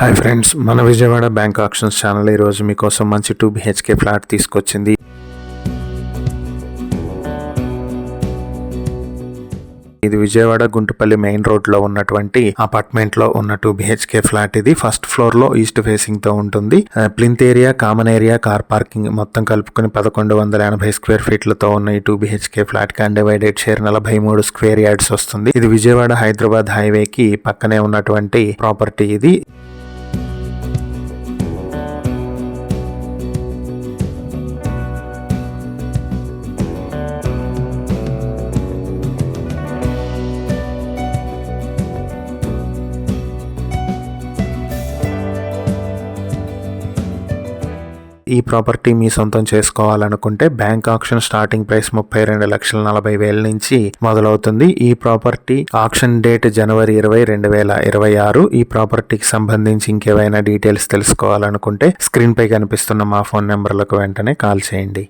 Hi friends, మన Vijayawada bank actions channel ఈరోజు మీకోసం మంచి 2 BHK ఫ్లాట్ తీసుకొచ్చింది. ఇది విజయవాడ గుంటుపల్లి మెయిన్ రోడ్ లో ఉన్నటువంటి అపార్ట్మెంట్ లో ఉన్న 2 BHK ఫ్లాట్. ఇది ఫస్ట్ ఫ్లోర్ లో ఈస్ట్ ఫేసింగ్ తో ఉంటుంది. Plinth area, common area, car parking మొత్తం కలుపుకుని 1180 స్క్వేర్ ఫీట్లతో ఉన్న ఈ 2 BHK ఫ్లాట్ కి అన్డివైడెడ్ షేర్ 43 స్క్వేర్ యార్డ్స్ వస్తుంది. ఇది విజయవాడ హైదరాబాద్ హైవే కి పక్కనే ఉన్నటువంటి ప్రాపర్టీ. ఇది ఈ ప్రాపర్టీ మీ సొంతం చేసుకోవాలనుకుంటే బ్యాంక్ ఆక్షన్ స్టార్టింగ్ ప్రైస్ 32,40,000 నుంచి మొదలవుతుంది. ఈ ప్రాపర్టీ ఆక్షన్ డేట్ జనవరి 20, 2026. ఈ ప్రాపర్టీకి సంబంధించి ఇంకేవైనా డీటెయిల్స్ తెలుసుకోవాలనుకుంటే స్క్రీన్ పై కనిపిస్తున్న మా ఫోన్ నెంబర్లకు వెంటనే కాల్ చేయండి.